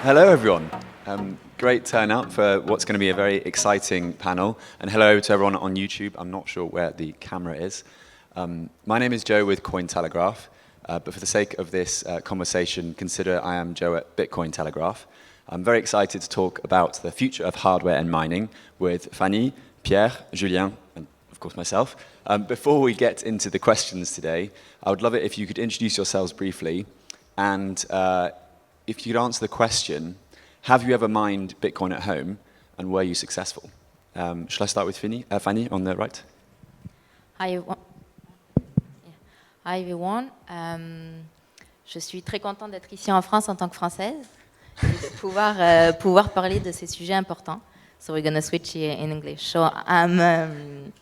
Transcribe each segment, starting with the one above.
Hello, everyone. Great turnout for what's going to be a very exciting panel. And hello to everyone on YouTube. I'm not sure where the camera is. My name is Joe with Cointelegraph. But for the sake of this conversation, consider I am Joe at Bitcoin Telegraph. I'm very excited to talk about the future of hardware and mining with Fanny, Pierre, Julien, and of course myself. Before we get into the questions today, I would love it if you could introduce yourselves briefly. And if you could answer the question, have you ever mined Bitcoin at home, and were you successful? Shall I start with Fanny on the right? Hi everyone. Je suis très contente d'être ici en France en tant que Française et de pouvoir parler de ces sujets importants. So we're going to switch here in English. So I'm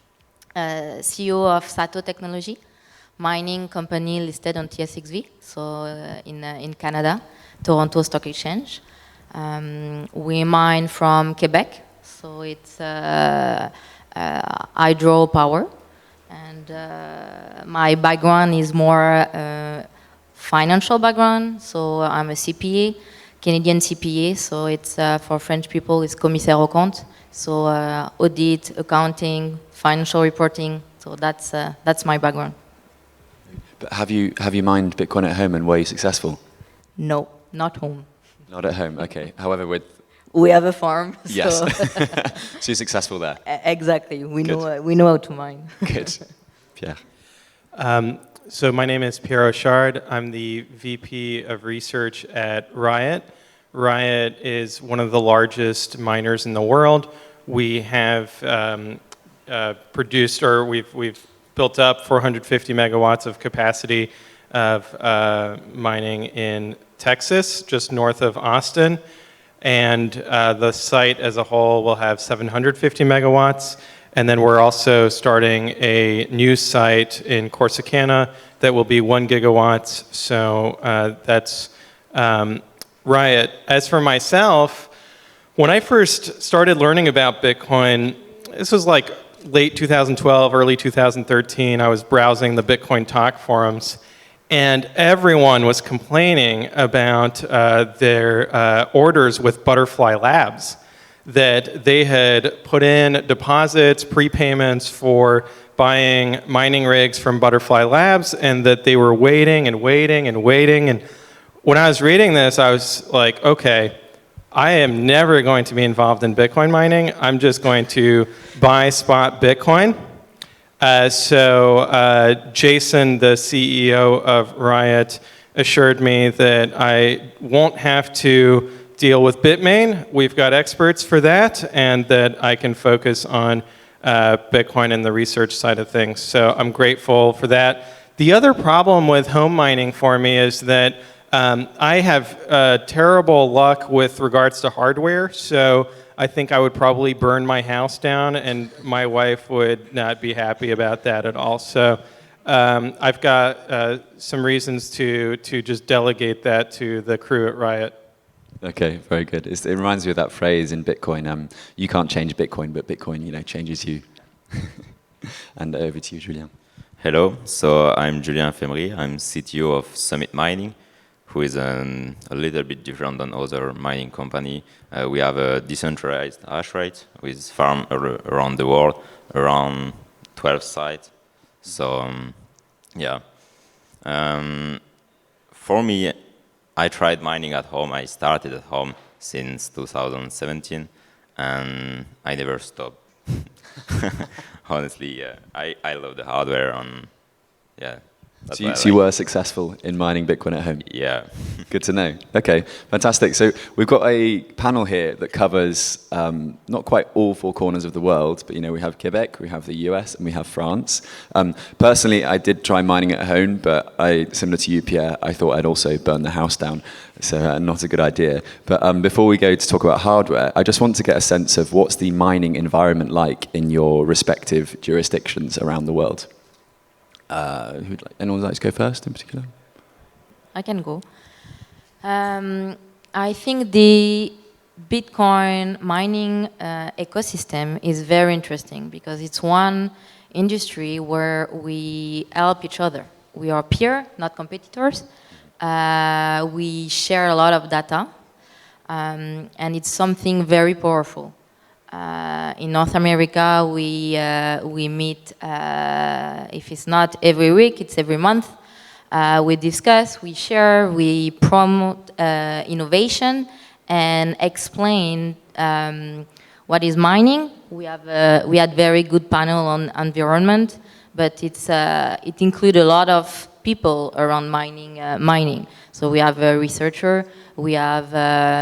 CEO of Sato Technology, mining company listed on TSXV, so in Canada, Toronto Stock Exchange. We mine from Quebec, so it's hydropower. And my background is more financial background, so I'm a CPA, Canadian CPA, so it's for French people, it's commissaire aux comptes, so audit, accounting, financial reporting, so that's my background. But have you mined Bitcoin at home, and were you successful? No, not home. Not at home, okay. However, we have a farm. Yes. So, so you're successful there. Exactly. We know how to mine. Good. Pierre. So my name is Piero Shard. I'm the VP of Research at Riot. Riot is one of the largest miners in the world. We have we've built up 450 megawatts of capacity of mining in Texas, just north of Austin. And the site as a whole will have 750 megawatts. And then we're also starting a new site in Corsicana that will be 1 gigawatts. So that's Riot. As for myself, when I first started learning about Bitcoin, this was like late 2012, early 2013. I was browsing the Bitcoin Talk forums. And everyone was complaining about their orders with Butterfly Labs, that they had put in deposits, prepayments for buying mining rigs from Butterfly Labs, and that they were waiting and waiting and waiting. And when I was reading this, I was like, okay, I am never going to be involved in Bitcoin mining. I'm just going to buy spot Bitcoin. So Jason, the CEO of Riot, assured me that I won't have to deal with Bitmain. We've got experts for that, and that I can focus on Bitcoin and the research side of things. So I'm grateful for that. The other problem with home mining for me is that I have terrible luck with regards to hardware. So I think I would probably burn my house down, and my wife would not be happy about that at all. So I've got some reasons to just delegate that to the crew at Riot. Okay, very good. It reminds me of that phrase in Bitcoin, you can't change Bitcoin, but Bitcoin, changes you. And over to you, Julien. Hello, so I'm Julien Femery. I'm CTO of Summit Mining, who is a little bit different than other mining company. We have a decentralized hash rate with farm around the world, around 12 sites. So, yeah. For me, I tried mining at home. I started at home since 2017, and I never stopped. Honestly, yeah. I love the hardware, and yeah. So you were successful in mining Bitcoin at home? Yeah. Good to know. Okay, fantastic. So we've got a panel here that covers not quite all four corners of the world, but we have Quebec, we have the US, and we have France. Personally, I did try mining at home, but similar to you, Pierre, I thought I'd also burn the house down. So not a good idea. But before we go to talk about hardware, I just want to get a sense of what's the mining environment like in your respective jurisdictions around the world. Anyone would like to go first in particular? I can go. I think the Bitcoin mining ecosystem is very interesting because it's one industry where we help each other. We are peers, not competitors. We share a lot of data. And it's something very powerful. In North America, we meet, if it's not every week, it's every month. We discuss, we share, we promote innovation and explain what is mining. We had very good panel on environment, but it includes a lot of people around mining. So we have a researcher, we have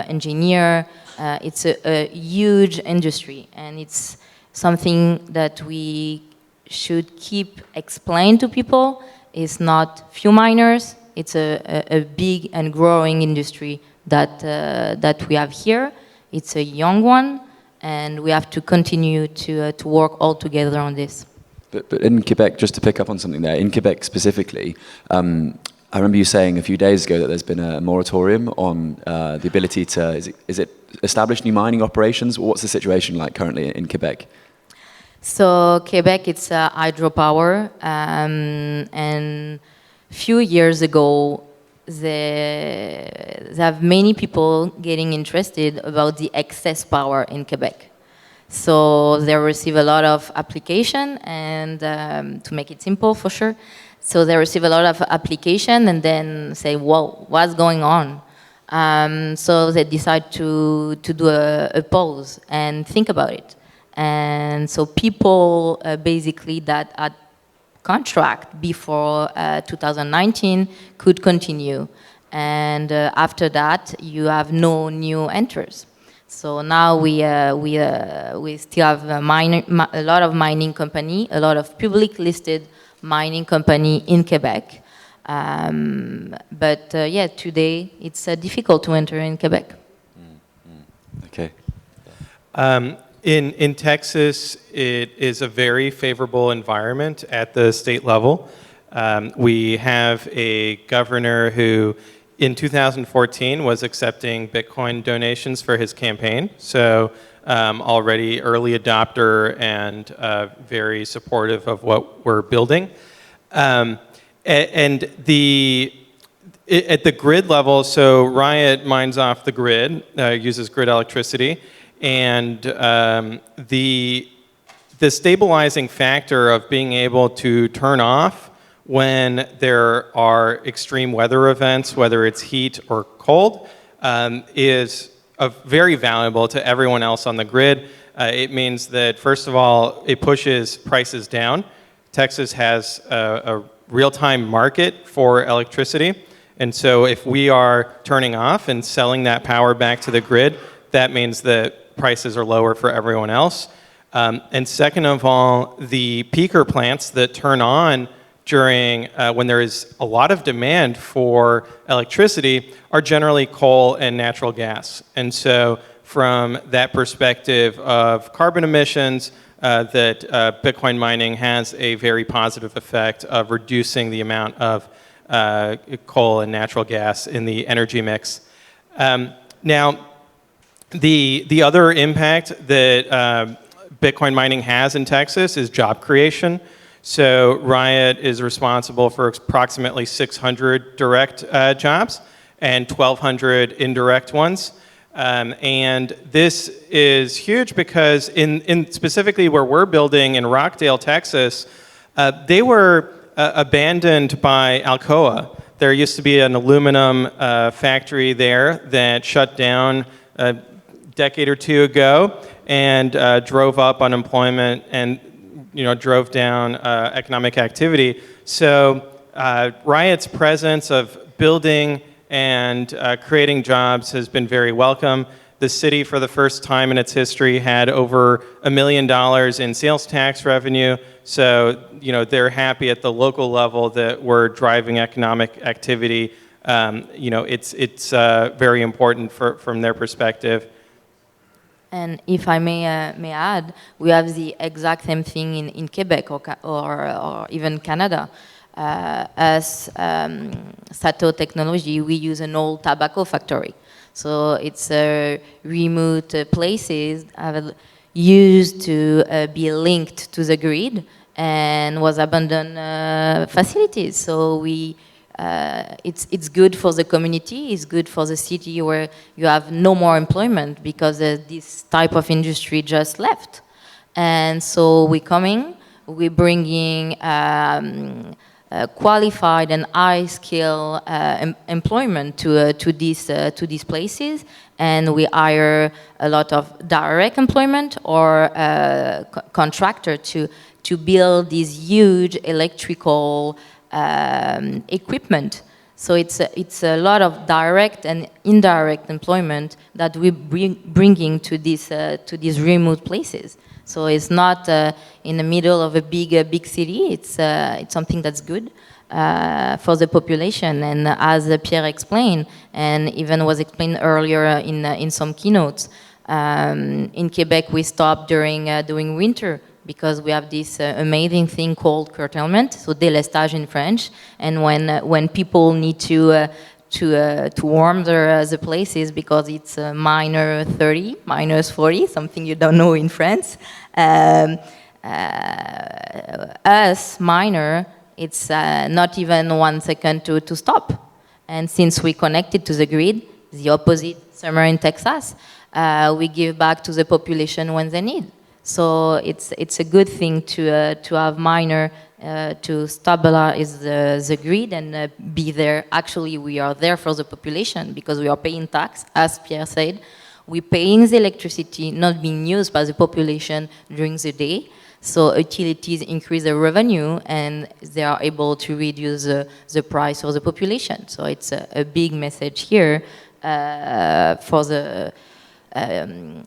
engineer. It's a huge industry, and it's something that we should keep explain to people. It's not few miners. It's a big and growing industry that we have here. It's a young one, and we have to continue to work all together on this. But in Quebec, just to pick up on something there, in Quebec specifically, I remember you saying a few days ago that there's been a moratorium on the ability to, is it establish new mining operations? What's the situation like currently in Quebec? So Quebec, it's hydropower, and few years ago, they have many people getting interested about the excess power in Quebec. So they receive a lot of application, and to make it simple, for sure. So they receive a lot of application, and then say, "Whoa, what's going on?" So they decide to do a pause and think about it. And so people basically that had contract before 2019 could continue. And after that, you have no new enters. So now we still have a lot of mining company, a lot of public listed mining company in Quebec. But yeah, today it's difficult to enter in Quebec. Okay. In Texas, it is a very favorable environment at the state level. We have a governor who, in 2014, was accepting Bitcoin donations for his campaign. So already early adopter and very supportive of what we're building. And at the grid level, so Riot mines off the grid, uses grid electricity. And the stabilizing factor of being able to turn off when there are extreme weather events, whether it's heat or cold, is very valuable to everyone else on the grid. It means that, first of all, it pushes prices down. Texas has a real-time market for electricity. And so if we are turning off and selling that power back to the grid, that means that prices are lower for everyone else. And second of all, the peaker plants that turn on during when there is a lot of demand for electricity are generally coal and natural gas. And so from that perspective of carbon emissions, that Bitcoin mining has a very positive effect of reducing the amount of coal and natural gas in the energy mix. Now, the other impact that Bitcoin mining has in Texas is job creation. So Riot is responsible for approximately 600 direct jobs and 1,200 indirect ones. And this is huge because in specifically where we're building in Rockdale, Texas, they were abandoned by Alcoa. There used to be an aluminum factory there that shut down decade or two ago and drove up unemployment and drove down economic activity. So Riot's presence of building and creating jobs has been very welcome. The city, for the first time in its history, had over $1 million in sales tax revenue. So they're happy at the local level that we're driving economic activity. It's very important from their perspective. And if I may add, we have the exact same thing in Quebec or even Canada. As Sato Technology, we use an old tobacco factory. So it's remote places used to be linked to the grid and was abandoned facilities. So we it's good for the community, it's good for the city where you have no more employment because this type of industry just left. And so we're bringing qualified and high-skill employment to these places, and we hire a lot of direct employment or contractor to build these huge electrical equipment. So it's a lot of direct and indirect employment that we're bringing to these remote places. So it's not in the middle of a big city. It's something that's good for the population. And as Pierre explained, and even was explained earlier in some keynotes, in Quebec we stop during winter because we have this amazing thing called curtailment, so délestage in French. And when people need to warm the places because it's minus 30, minus 40, something you don't know in France. Us, miner, it's not even 1 second to stop. And since we connected to the grid, the opposite summer in Texas, we give back to the population when they need. So it's a good thing to have miner to stabilize the grid and be there. Actually, we are there for the population because we are paying tax, as Pierre said. We're paying the electricity not being used by the population during the day. So utilities increase their revenue and they are able to reduce the price for the population. So it's a big message here for the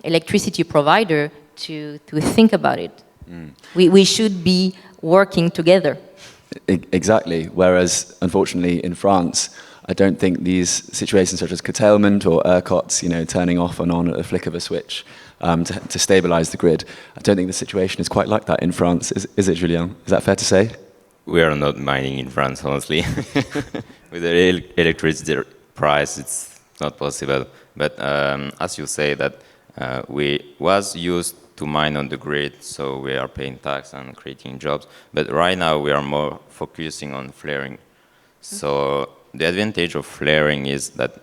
electricity provider to think about it. We should be working together. Exactly. Whereas, unfortunately, in France, I don't think these situations such as curtailment or ERCOTs, turning off and on at the flick of a switch to stabilize the grid, I don't think the situation is quite like that in France. Is it, Julien? Is that fair to say? We are not mining in France, honestly. With the electricity price, it's not possible. But as you say, that we was used to mine on the grid, so we are paying tax and creating jobs. But right now we are more focusing on flaring. So the advantage of flaring is that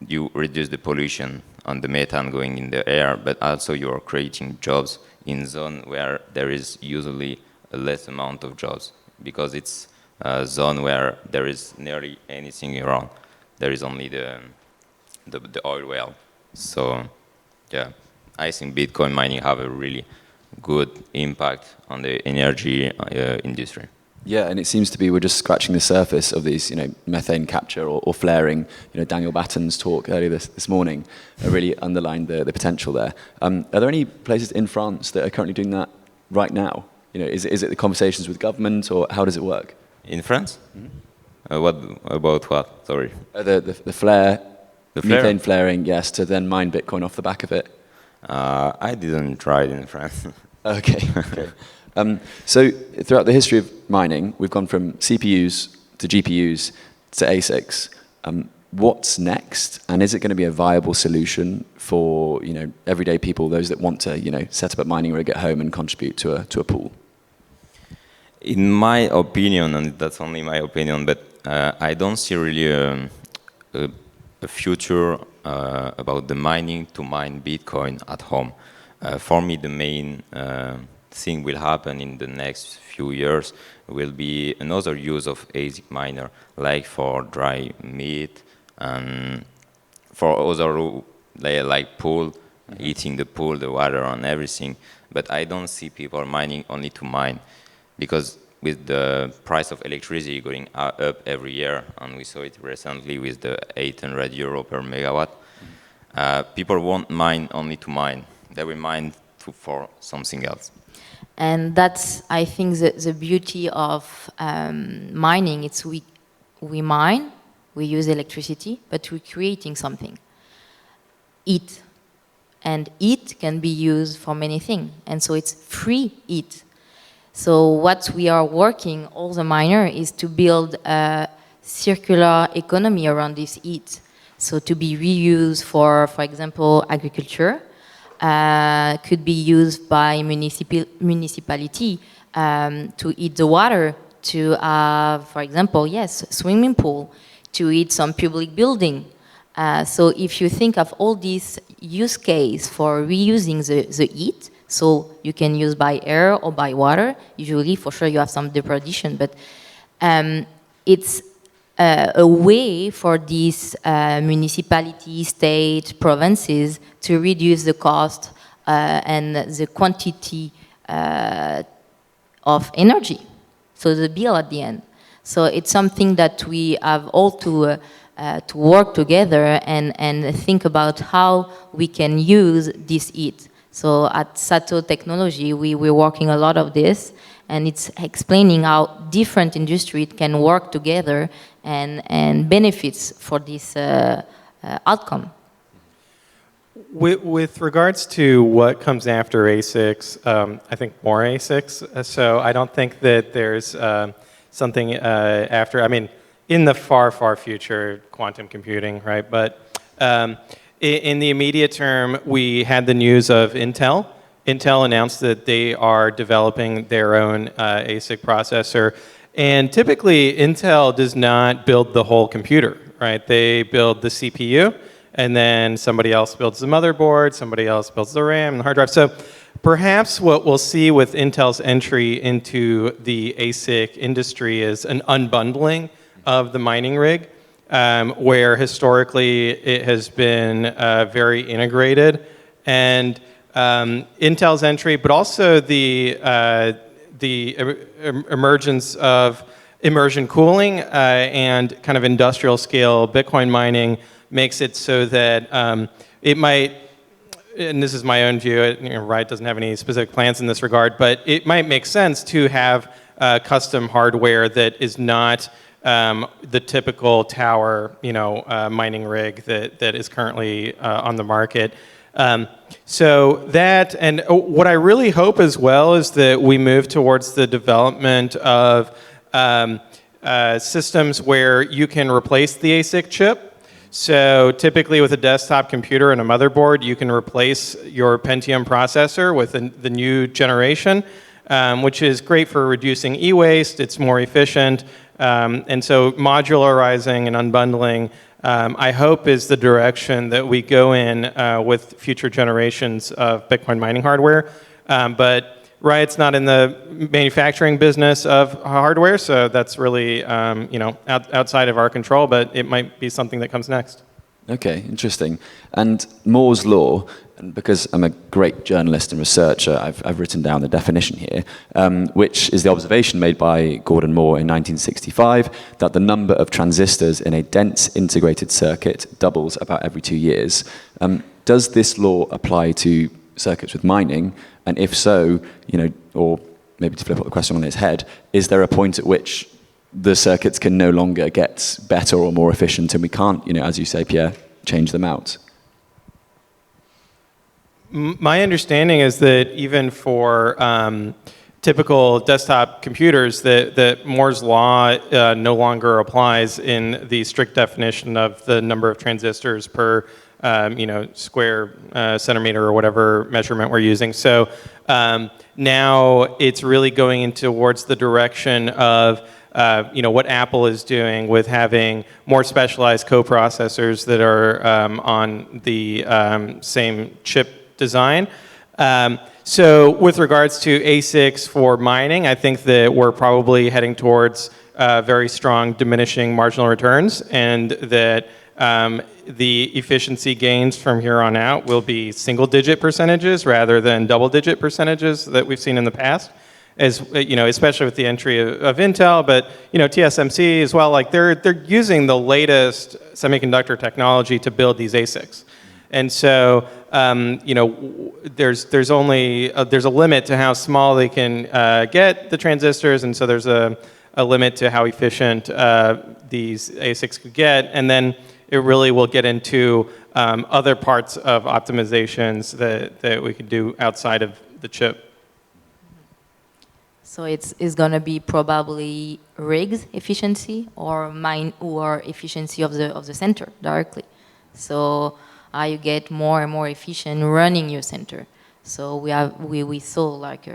you reduce the pollution on the methane going in the air, but also you are creating jobs in zone where there is usually a less amount of jobs, because it's a zone where there is nearly anything around. There is only the oil well. So yeah, I think Bitcoin mining have a really good impact on the energy industry. Yeah, and it seems to be we're just scratching the surface of these, methane capture or flaring. Daniel Batten's talk earlier this morning really underlined the potential there. Are there any places in France that are currently doing that right now? Is it the conversations with government, or how does it work? In France? Mm-hmm. What about what? Sorry. The flare, methane flare? flaring, yes, to then mine Bitcoin off the back of it. I didn't try it in France. Okay. So throughout the history of mining, we've gone from CPUs to GPUs to ASICs. What's next, and is it going to be a viable solution for everyday people, those that want to set up a mining rig at home and contribute to a pool? In my opinion, and that's only my opinion, but I don't see really a future about the mining to mine Bitcoin at home. For me, the main thing will happen in the next few years will be another use of ASIC miner, like for dry meat and for other like pool, eating the pool, the water and everything. But I don't see people mining only to mine, because with the price of electricity going up every year, and we saw it recently with the 800 euro per megawatt, people won't mine only to mine. They will mine for something else. And that's, I think, the beauty of mining. It's we mine, we use electricity, but we're creating something. Heat. And heat can be used for many things. And so it's free heat. So what we are working, all the miner, is to build a circular economy around this heat. So to be reused for example, agriculture, could be used by municipality to heat the water to have, for example, yes, swimming pool, to heat some public building. So if you think of all these use case for reusing the heat, so you can use by air or by water, usually for sure you have some depredation, but it's a way for these municipalities, state, provinces to reduce the cost and the quantity of energy, so the bill at the end. So it's something that we have all to work together and think about how we can use this heat. So at Sato Technology, we're working a lot of this, and it's explaining how different industries can work together and benefits for this outcome. With regards to what comes after ASICs, I think more ASICs. So I don't think that there's something after. I mean, in the far, far future, quantum computing, right? But in the immediate term, we had the news of Intel. Intel announced that they are developing their own ASIC processor. And typically, Intel does not build the whole computer, right? They build the CPU, and then somebody else builds the motherboard, somebody else builds the RAM and the hard drive. So perhaps what we'll see with Intel's entry into the ASIC industry is an unbundling of the mining rig, where historically it has been very integrated. And Intel's entry, but also the emergence of immersion cooling and kind of industrial scale Bitcoin mining makes it so that it might, and this is my own view, Riot doesn't have any specific plans in this regard, but it might make sense to have custom hardware that is not the typical tower, mining rig that is currently on the market. So that, and what I really hope as well is that we move towards the development of systems where you can replace the ASIC chip. So typically with a desktop computer and a motherboard, you can replace your Pentium processor with the new generation, which is great for reducing e-waste. It's more efficient. And so modularizing and unbundling, I hope, is the direction that we go in with future generations of Bitcoin mining hardware. But Riot's not in the manufacturing business of hardware, so that's really outside of our control, but it might be something that comes next. Okay, interesting. And Moore's law, and because I'm a great journalist and researcher, I've written down the definition here, which is the observation made by Gordon Moore in 1965 that the number of transistors in a dense integrated circuit doubles about every 2 years. Does this law apply to circuits with mining? And if so, or maybe to flip up the question on its head, is there a point at which the circuits can no longer get better or more efficient and we can't, as you say, Pierre, change them out? My understanding is that even for typical desktop computers, that Moore's law no longer applies in the strict definition of the number of transistors per square centimeter or whatever measurement we're using. So now it's really going in towards the direction of what Apple is doing with having more specialized coprocessors that are on the same chip design. So with regards to ASICs for mining, I think that we're probably heading towards very strong diminishing marginal returns, and that the efficiency gains from here on out will be single-digit percentages rather than double-digit percentages that we've seen in the past. As especially with the entry of Intel, but TSMC as well. Like they're using the latest semiconductor technology to build these ASICs, and so there's a limit to how small they can get the transistors, and so there's a limit to how efficient these ASICs could get, and then it really will get into other parts of optimizations that we could do outside of the chip. So it's going to be probably rigs efficiency or efficiency of the center directly. So you get more and more efficient running your center. So we saw like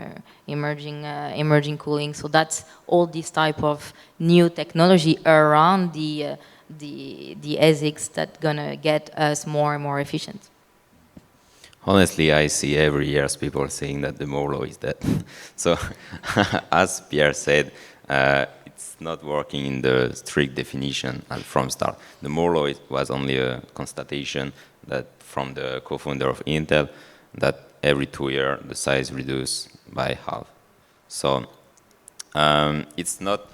emerging cooling. So that's all this type of new technology around the ASICs that gonna get us more and more efficient. Honestly, I see every year people saying that the MOLO is dead. So, as Pierre said, it's not working in the strict definition from start. The MOLO was only a constatation that from the co-founder of Intel that every 2 years the size reduced by half. So it's not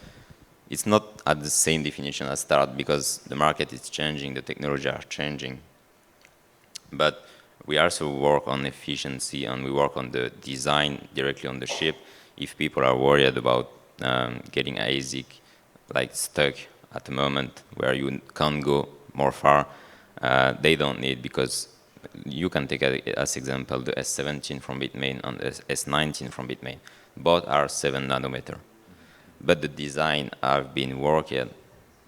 at the same definition as start because the market is changing, the technology are changing. But we also work on efficiency and we work on the design directly on the chip. If people are worried about getting ASIC like stuck at the moment where you can't go more far, they don't need, because you can take as example the S17 from Bitmain and the S19 from Bitmain. Both are 7 nanometer. But the design have been worked,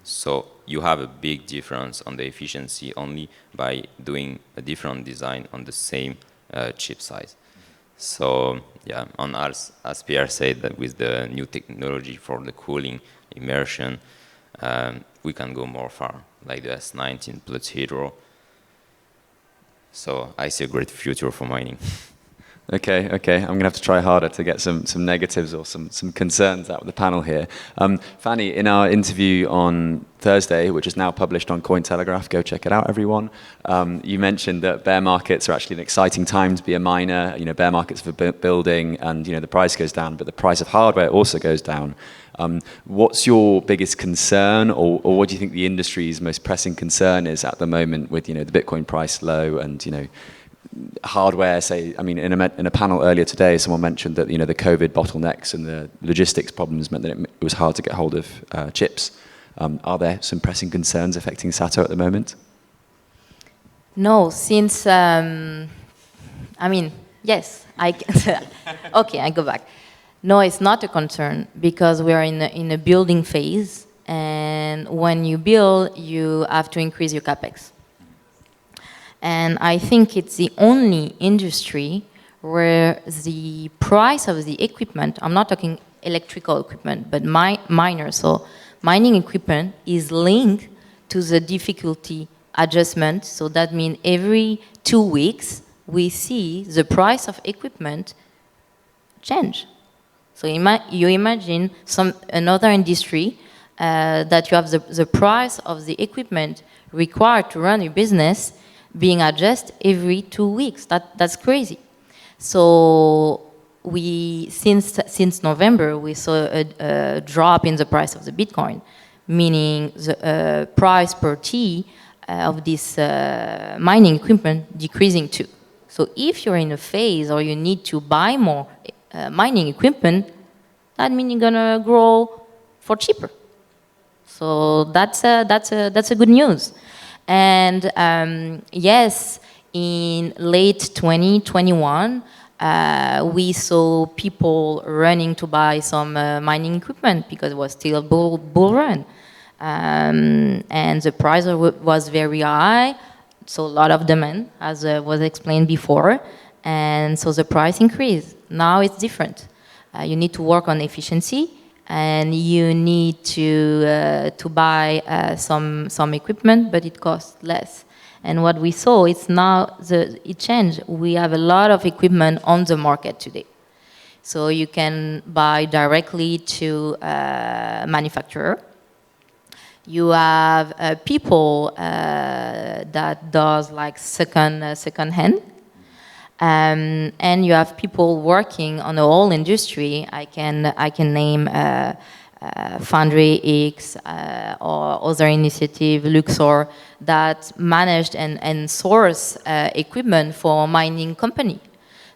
so you have a big difference on the efficiency only by doing a different design on the same chip size. So yeah, and as Pierre said, that with the new technology for the cooling, immersion, we can go more far, like the S19 plus Hydro. So I see a great future for mining. Okay. I'm going to have to try harder to get some negatives or some concerns out of the panel here. Fanny, in our interview on Thursday, which is now published on Cointelegraph, go check it out, everyone. You mentioned that bear markets are actually an exciting time to be a miner. You know, bear markets for building, and you know the price goes down, but the price of hardware also goes down. What's your biggest concern, or what do you think the industry's most pressing concern is at the moment with the Bitcoin price low and hardware? Say, I mean, in a panel earlier today, someone mentioned that the COVID bottlenecks and the logistics problems meant that it was hard to get hold of chips. Are there some pressing concerns affecting Sato at the moment? No, since yes, okay, I go back. No, it's not a concern because we are in a building phase, and when you build, you have to increase your capex. And I think it's the only industry where the price of the equipment, I'm not talking electrical equipment, but miners, so mining equipment is linked to the difficulty adjustment. So that means every 2 weeks, we see the price of equipment change. So you imagine another industry that you have the price of the equipment required to run your business being adjusted every 2 weeks. That's crazy. So since November, we saw a drop in the price of the Bitcoin, meaning the price per T of this mining equipment decreasing too. So if you're in a phase or you need to buy more mining equipment, that means you're gonna grow for cheaper. So that's a good news. And yes, in late 2021, we saw people running to buy some mining equipment because it was still a bull run. And the price was very high, so a lot of demand, as was explained before, and so the price increased. Now it's different. You need to work on efficiency, and you need to buy some equipment, but it costs less. And what we saw, it changed. We have a lot of equipment on the market today. So you can buy directly to manufacturer. You have people that does like second hand. And you have people working on the whole industry. I can name Foundry X or other initiative, Luxor, that managed and source equipment for mining company.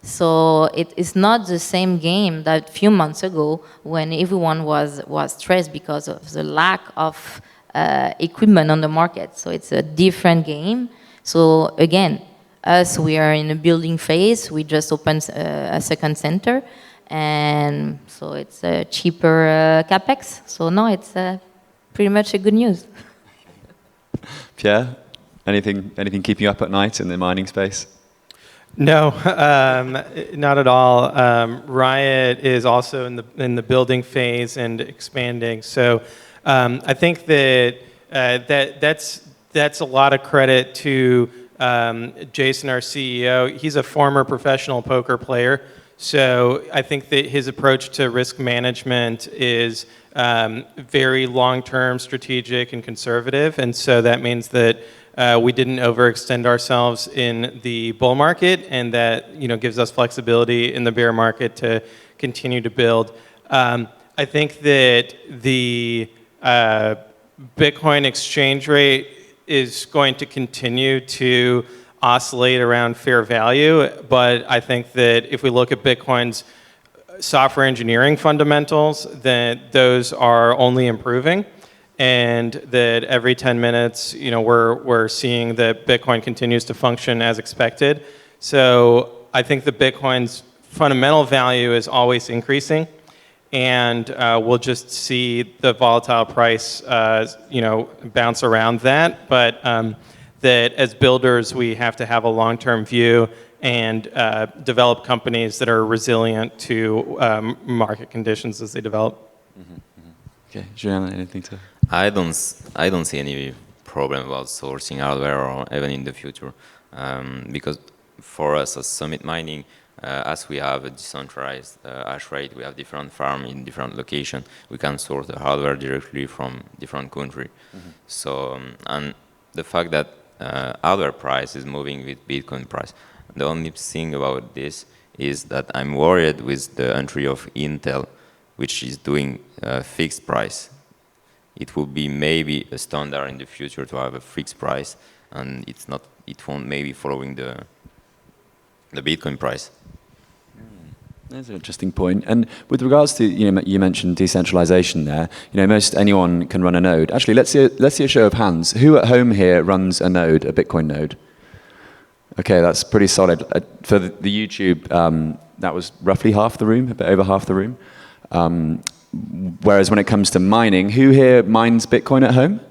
So it is not the same game that a few months ago when everyone was stressed because of the lack of equipment on the market. So it's a different game. So again, we are in a building phase. We just opened a second center, and so it's a cheaper capex. So no, it's pretty much a good news. Pierre, anything keeping you up at night in the mining space? No, not at all. Riot is also in the building phase and expanding. So I think that that's a lot of credit to Jason, our CEO. He's a former professional poker player. So I think that his approach to risk management is very long-term, strategic, and conservative. And so that means that we didn't overextend ourselves in the bull market, and that gives us flexibility in the bear market to continue to build. I think that the Bitcoin exchange rate is going to continue to oscillate around fair value, but I think that if we look at Bitcoin's software engineering fundamentals, that those are only improving, and that every 10 minutes, we're seeing that Bitcoin continues to function as expected. So I think that Bitcoin's fundamental value is always increasing, and we'll just see the volatile price, bounce around that. But that as builders, we have to have a long-term view and develop companies that are resilient to market conditions as they develop. Mm-hmm. Okay, Julien, anything to? I don't see any problem about sourcing hardware or even in the future, because for us as Summit Mining, as we have a decentralized hash rate, we have different farms in different locations. We can source the hardware directly from different countries. Mm-hmm. So, and the fact that hardware price is moving with Bitcoin price. The only thing about this is that I'm worried with the entry of Intel, which is doing a fixed price. It will be maybe a standard in the future to have a fixed price, and it won't maybe following the Bitcoin price. That's an interesting point. And with regards to, you mentioned decentralization there. Most anyone can run a node. Actually, let's see a show of hands. Who at home here runs a node, a Bitcoin node? Okay, that's pretty solid. For the YouTube, that was roughly half the room, a bit over half the room. Whereas when it comes to mining, who here mines Bitcoin at home?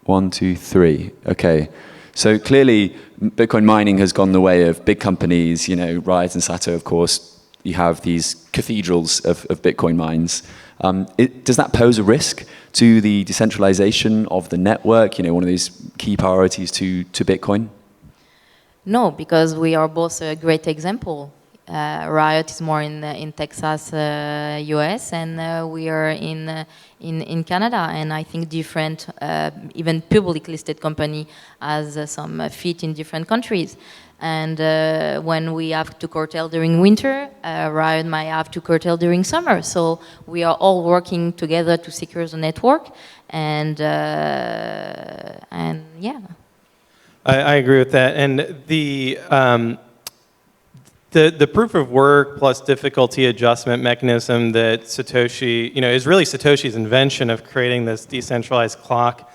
1, 2, 3. Okay. So clearly, Bitcoin mining has gone the way of big companies, Riot and Sato, of course. You have these cathedrals of Bitcoin mines. Does that pose a risk to the decentralization of the network, one of these key priorities to Bitcoin? No, because we are both a great example. Riot is more in Texas, US, and we are in Canada. And I think different, even public listed company has some fit in different countries. And when we have to curtail during winter, Riot might have to curtail during summer. So we are all working together to secure the network, and yeah. I agree with that. And the proof of work plus difficulty adjustment mechanism that Satoshi, is really Satoshi's invention of creating this decentralized clock,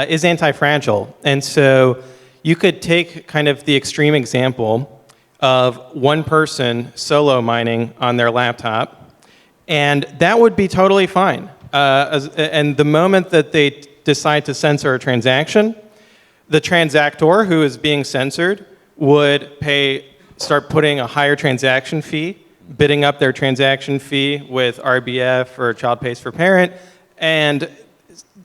is antifragile. And so you could take kind of the extreme example of one person solo mining on their laptop, and that would be totally fine. And the moment that they decide to censor a transaction, the transactor who is being censored would start putting a higher transaction fee, bidding up their transaction fee with RBF or child pays for parent, and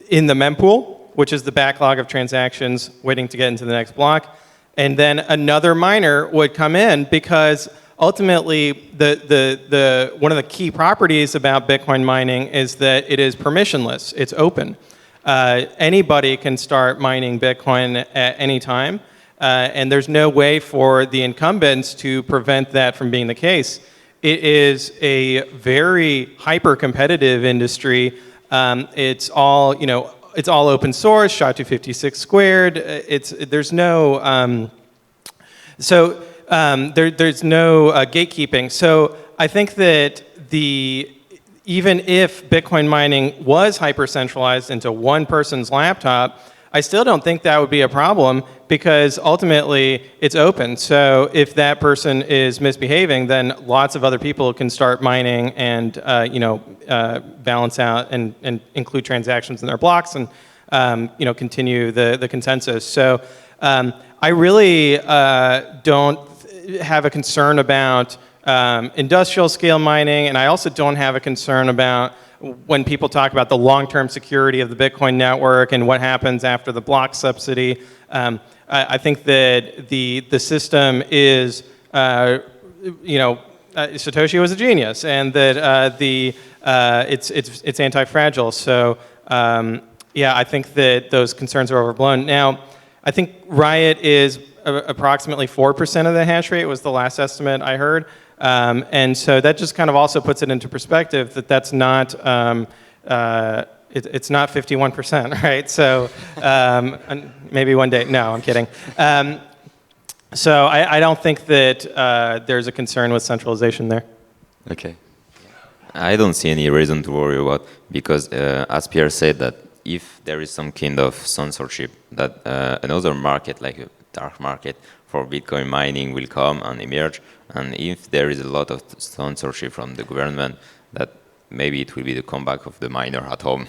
in the mempool, which is the backlog of transactions waiting to get into the next block, and then another miner would come in, because ultimately the one of the key properties about Bitcoin mining is that it is permissionless. It's open. Anybody can start mining Bitcoin at any time. And there's no way for the incumbents to prevent that from being the case. It is a very hyper-competitive industry. It's all, it's all open source, SHA-256 squared. There's no, there's no gatekeeping. So I think that even if Bitcoin mining was hyper-centralized into one person's laptop, I still don't think that would be a problem, because ultimately it's open. So if that person is misbehaving, then lots of other people can start mining and balance out and include transactions in their blocks and continue the consensus. So I really don't. have a concern about industrial scale mining, and I also don't have a concern about when people talk about the long-term security of the Bitcoin network and what happens after the block subsidy. I think that the system is, Satoshi was a genius, and that it's anti-fragile. So yeah, I think that those concerns are overblown. Now, I think Riot is approximately 4% of the hash rate was the last estimate I heard. And so that just kind of also puts it into perspective that that's not, it's not 51%, right? So maybe one day, no, I'm kidding. So I don't think that there's a concern with centralization there. Okay. I don't see any reason to worry about, because as Pierre said, that if there is some kind of censorship, that another market, like a dark market for Bitcoin mining, will come and emerge. And if there is a lot of censorship from the government, that maybe it will be the comeback of the miner at home.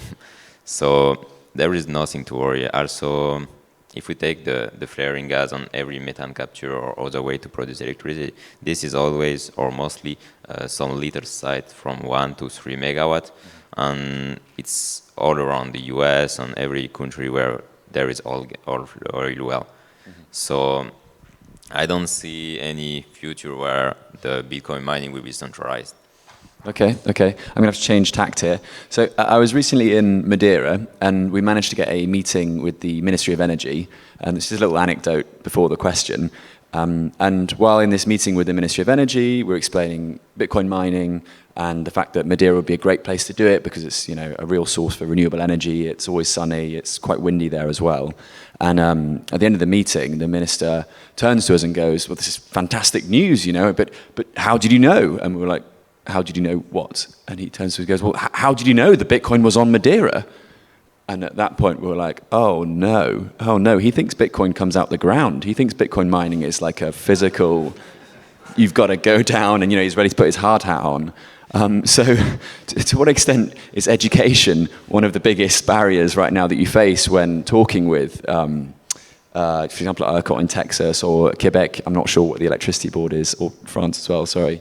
So there is nothing to worry. Also, if we take the flaring gas on every methane capture or other way to produce electricity, this is always or mostly some little site from 1 to 3 megawatts. And it's all around the US and every country where there is oil well. So I don't see any future where the Bitcoin mining will be centralized. Okay. I'm going to have to change tact here. So I was recently in Madeira, and we managed to get a meeting with the Ministry of Energy. And this is a little anecdote before the question. And while in this meeting with the Ministry of Energy, we're explaining Bitcoin mining and the fact that Madeira would be a great place to do it because it's, a real source for renewable energy. It's always sunny. It's quite windy there as well. And at the end of the meeting, the minister turns to us and goes, "Well, this is fantastic news, but how did you know?" And we were like, "How did you know what?" And he turns to us and goes, "Well, how did you know the Bitcoin was on Madeira?" And at that point, we were like, oh no, he thinks Bitcoin comes out the ground. He thinks Bitcoin mining is like a physical, you've got to go down, and he's ready to put his hard hat on. So to what extent is education one of the biggest barriers right now that you face when talking with, for example, ERCOT in Texas or Quebec? I'm not sure what the electricity board is, or France as well, sorry.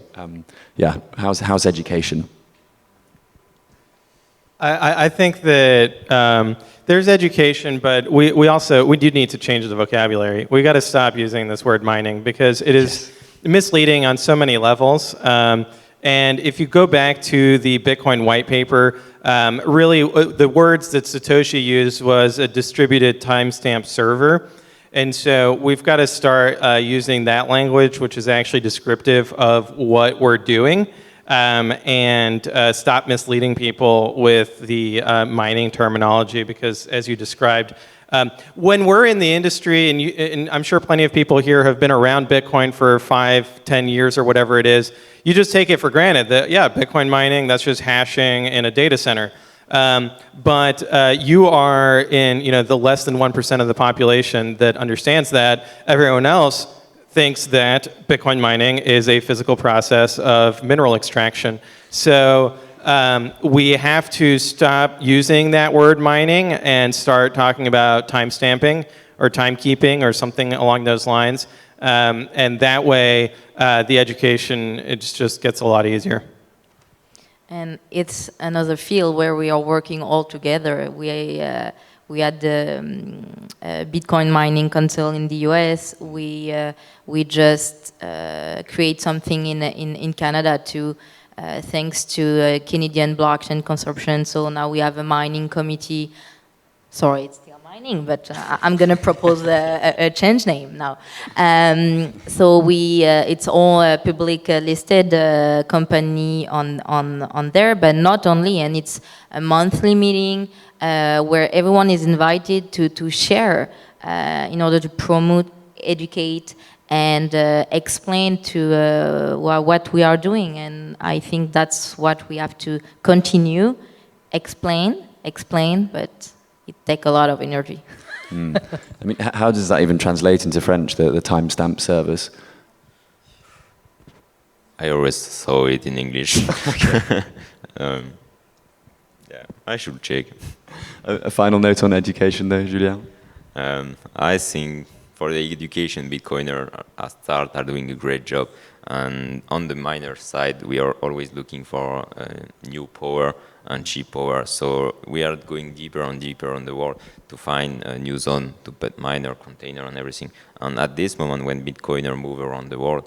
How's education? I think that there's education, but we do need to change the vocabulary. We got to stop using this word mining because it is misleading on so many levels. And if you go back to the Bitcoin white paper, really the words that Satoshi used was a distributed timestamp server. And so we've got to start using that language, which is actually descriptive of what we're doing. And stop misleading people with the mining terminology, because as you described, when we're in the industry, and I'm sure plenty of people here have been around Bitcoin for 5-10 years or whatever it is, you just take it for granted that, yeah, Bitcoin mining, that's just hashing in a data center. But you are in the less than 1% of the population that understands that. Everyone else thinks that Bitcoin mining is a physical process of mineral extraction. So we have to stop using that word mining and start talking about timestamping or timekeeping or something along those lines. And that way, the education, it just gets a lot easier. And it's another field where we are working all together. We had the Bitcoin Mining Council in the US. We just create something in Canada too, thanks to Canadian blockchain consortium. So now we have a mining committee. Sorry, it's still mining, but I'm going to propose a change name now. So it's all a public listed company on there, but not only, and it's a monthly meeting where everyone is invited to share in order to promote, educate, and explain to what we are doing. And I think that's what we have to continue, explain, but it takes a lot of energy. I mean, how does that even translate into French, the timestamp servers? I always saw it in English. Yeah, I should check. A final note on education though, Julien? I think for the education, Bitcoiner are doing a great job. And on the miner side, we are always looking for new power and cheap power. So we are going deeper and deeper on the world to find a new zone to put miner, container, and everything. And at this moment, when Bitcoiner move around the world,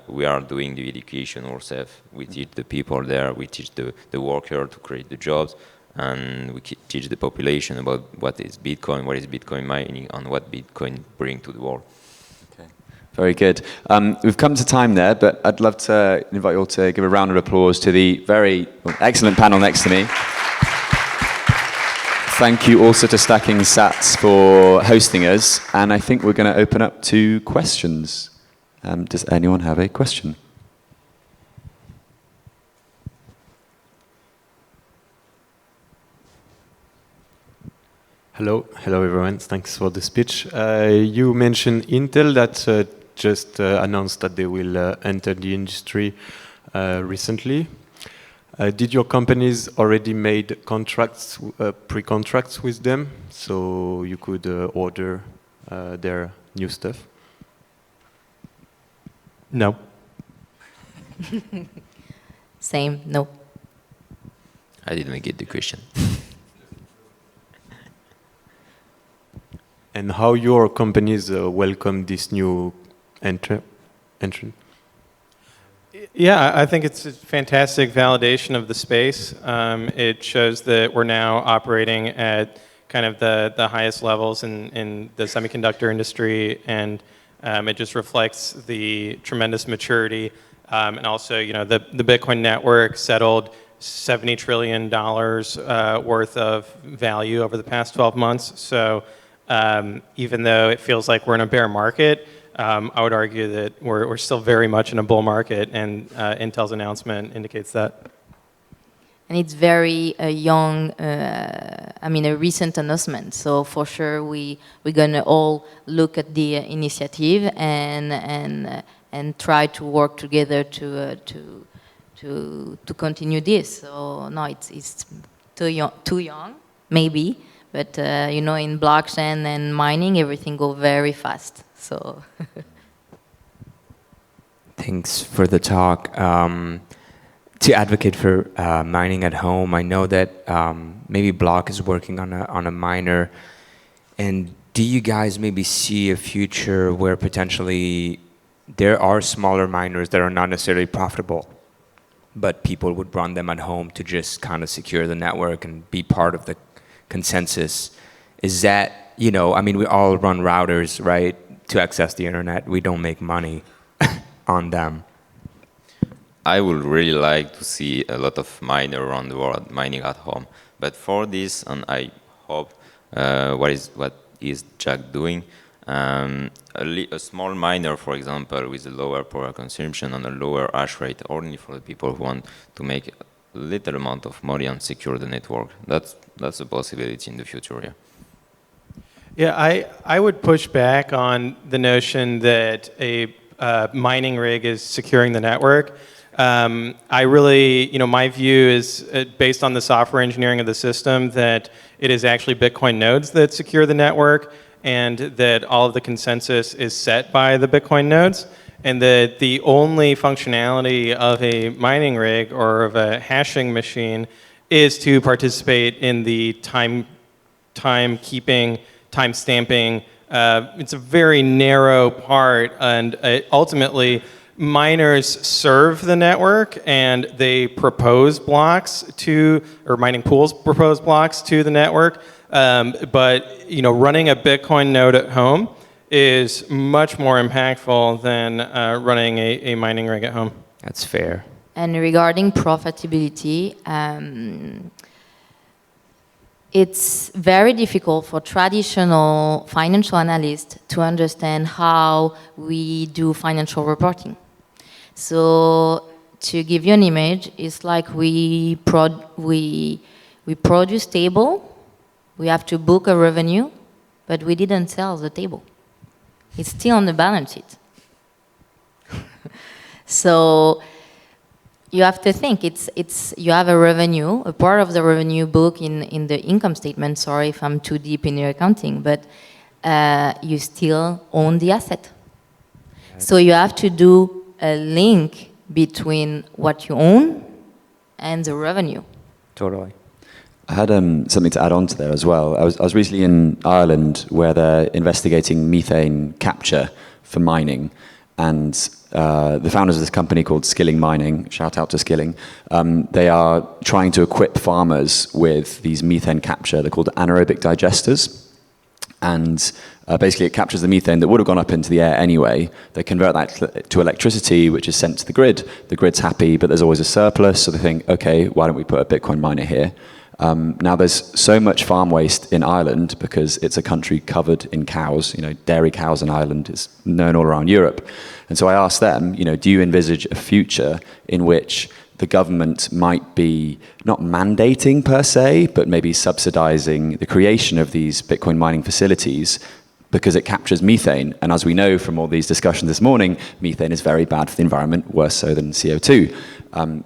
we are doing the education ourselves. We teach the people there, we teach the worker to create the jobs, and we teach the population about what is Bitcoin mining, and what Bitcoin bring to the world. Okay. Very good. We've come to time there, but I'd love to invite you all to give a round of applause to the very excellent panel next to me. Thank you also to Stacking Sats for hosting us, and I think we're going to open up to questions. Does anyone have a question? Hello everyone. Thanks for the speech. You mentioned Intel that just announced that they will enter the industry recently. Did your companies already made contracts, pre-contracts with them, so you could order their new stuff? No. Same, no. I didn't get the question. And how your companies welcome this new entrant? Yeah, I think it's a fantastic validation of the space. It shows that we're now operating at kind of the highest levels in the semiconductor industry, and it just reflects the tremendous maturity. And also, you know, the Bitcoin network settled $70 trillion worth of value over the past 12 months. So even though it feels like we're in a bear market, I would argue that we're still very much in a bull market, and Intel's announcement indicates that. And it's very young, I mean, a recent announcement. So for sure, we're gonna all look at the initiative and try to work together to continue this. So no, it's too young, maybe. But you know, in blockchain and mining, everything go very fast. So. Thanks for the talk. To advocate for mining at home, I know that maybe Block is working on a miner. And do you guys maybe see a future where potentially there are smaller miners that are not necessarily profitable, but people would run them at home to just kind of secure the network and be part of the consensus? Is that, you know, I mean, we all run routers, right, to access the internet. We don't make money on them. I would really like to see a lot of miners around the world mining at home. But for this, and I hope what is Jack doing, a small miner, for example, with a lower power consumption and a lower hash rate, only for the people who want to make a little amount of money and secure the network. That's a possibility in the future, yeah. Yeah, I would push back on the notion that a mining rig is securing the network. I really, you know, my view is based on the software engineering of the system that it is actually Bitcoin nodes that secure the network, and that all of the consensus is set by the Bitcoin nodes, and that the only functionality of a mining rig or of a hashing machine is to participate in the timekeeping, time stamping. It's a very narrow part, and ultimately miners serve the network, and they propose blocks to, or mining pools propose blocks to the network. But you know, running a Bitcoin node at home is much more impactful than running a mining rig at home. That's fair. And regarding profitability, it's very difficult for traditional financial analysts to understand how we do financial reporting. So to give you an image, it's like we produce table, we have to book a revenue, but we didn't sell the table. It's still on the balance sheet. So you have to think, you have a revenue, a part of the revenue book in the income statement. Sorry if I'm too deep in your accounting, but you still own the asset. So you have to do a link between what you own and the revenue. Totally. I had something to add on to there as well. I was recently in Ireland where they're investigating methane capture for mining, and the founders of this company called Skilling Mining, shout out to Skilling, they are trying to equip farmers with these methane capture, they're called anaerobic digesters. And basically it captures the methane that would have gone up into the air anyway. They convert that to electricity, which is sent to the grid. The grid's happy, but there's always a surplus, so they think, okay, why don't we put a Bitcoin miner here? Now there's so much farm waste in Ireland because it's a country covered in cows. Dairy cows in Ireland is known all around Europe. And so I asked them, do you envisage a future in which the government might be not mandating per se, but maybe subsidizing the creation of these Bitcoin mining facilities because it captures methane. And as we know from all these discussions this morning, methane is very bad for the environment, worse so than CO2.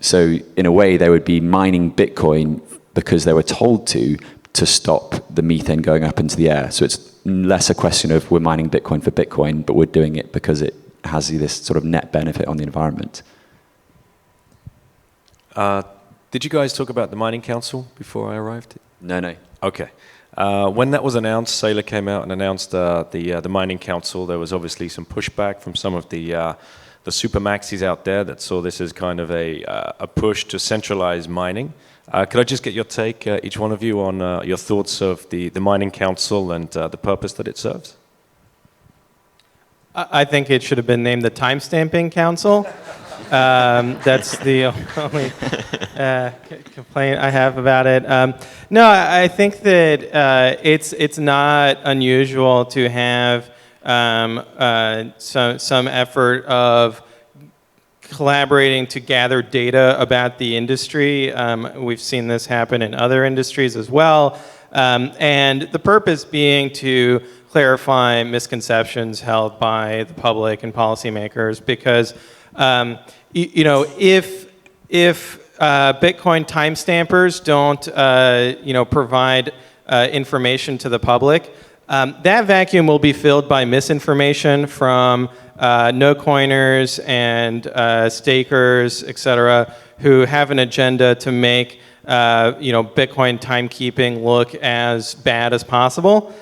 So in a way, they would be mining Bitcoin because they were told to stop the methane going up into the air. So it's less a question of we're mining Bitcoin for Bitcoin, but we're doing it because it has this sort of net benefit on the environment. Did you guys talk about the Mining Council before I arrived? No. Okay. When that was announced, Saylor came out and announced the Mining Council. There was obviously some pushback from some of the super maxis out there that saw this as kind of a push to centralize mining. Could I just get your take, each one of you, on your thoughts of the Mining Council and the purpose that it serves? I think it should have been named the Timestamping Council. That's the only complaint I have about it. No, I think that it's not unusual to have some effort of collaborating to gather data about the industry. We've seen this happen in other industries as well. And the purpose being to clarify misconceptions held by the public and policymakers, because if Bitcoin timestampers don't provide information to the public, that vacuum will be filled by misinformation from no coiners and stakers, etc., who have an agenda to make Bitcoin timekeeping look as bad as possible.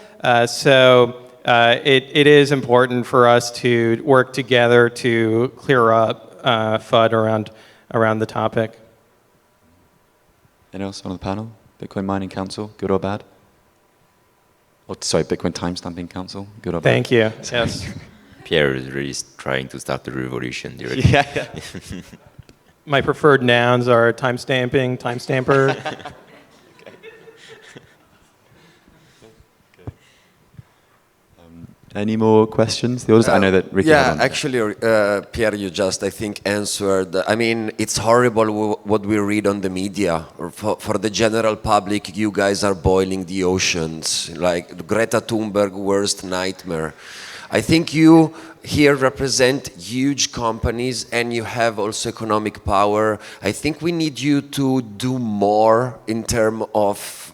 So it is important for us to work together to clear up FUD around the topic. Anyone else on the panel? Bitcoin Mining Council, good or bad? Oh, sorry, Bitcoin Timestamping Council, good or bad? Thank you. Yes. Pierre is really trying to start the revolution. Yeah. My preferred nouns are timestamping, timestamper. Any more questions? I know that Ricky had one. Actually, Pierre, you just, I think, answered. I mean, it's horrible what we read on the media. For the general public, you guys are boiling the oceans, like Greta Thunberg worst nightmare. I think you here represent huge companies and you have also economic power. I think we need you to do more in terms of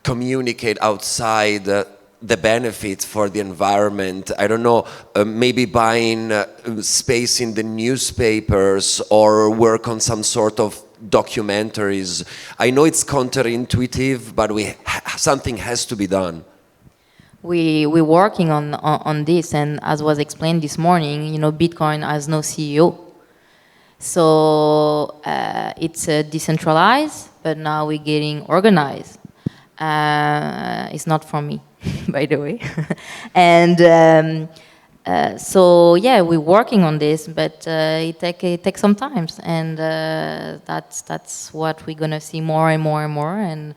communicate outside the benefits for the environment. I don't know, maybe buying space in the newspapers or work on some sort of documentaries. I know it's counterintuitive, but something has to be done. We're working on this, and as was explained this morning, Bitcoin has no CEO. So it's decentralized, but now we're getting organized. It's not for me, by the way. And so yeah, we're working on this, but it takes some time, and that's what we're gonna see more and more and more. And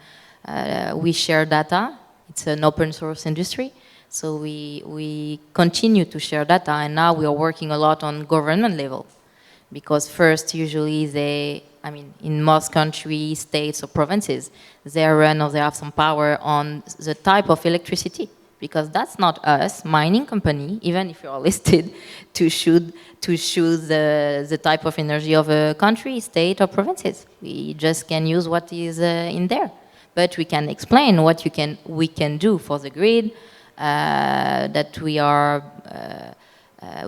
we share data. It's an open source industry, so we continue to share data, and now we are working a lot on government level, because first usually in most countries, states or provinces, they run or they have some power on the type of electricity, because that's not us, mining company, even if you're listed, to choose the type of energy of a country, state or provinces. We just can use what is in there. But we can explain what we can do for the grid, that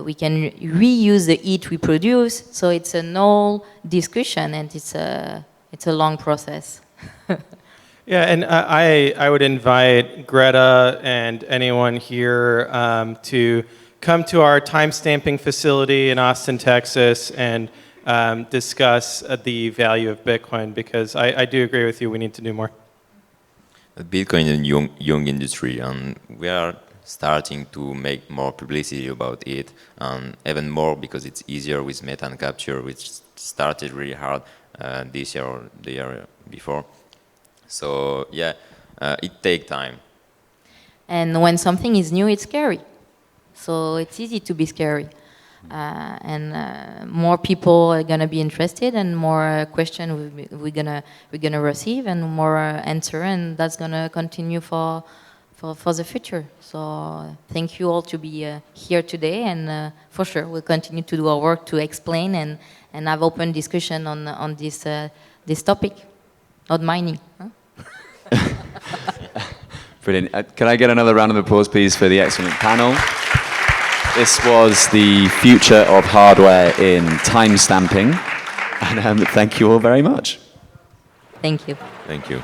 we can reuse the heat we produce. So it's an whole discussion, and it's a long process. Yeah, and I would invite Greta and anyone here to come to our timestamping facility in Austin, Texas, and discuss the value of Bitcoin, because I do agree with you, we need to do more. Bitcoin is a young industry, and we are starting to make more publicity about it, and even more because it's easier with methane capture, which started really hard this year or the year before. So yeah, it takes time. And when something is new, it's scary. So it's easy to be scary. And more people are gonna be interested, and more questions we're gonna receive, and more answer, and that's gonna continue for the future. So thank you all to be here today, and for sure we'll continue to do our work to explain and have open discussion on this topic, not mining. Huh? Brilliant. Can I get another round of applause, please, for the excellent panel? This was the future of hardware in timestamping, and thank you all very much. Thank you. Thank you.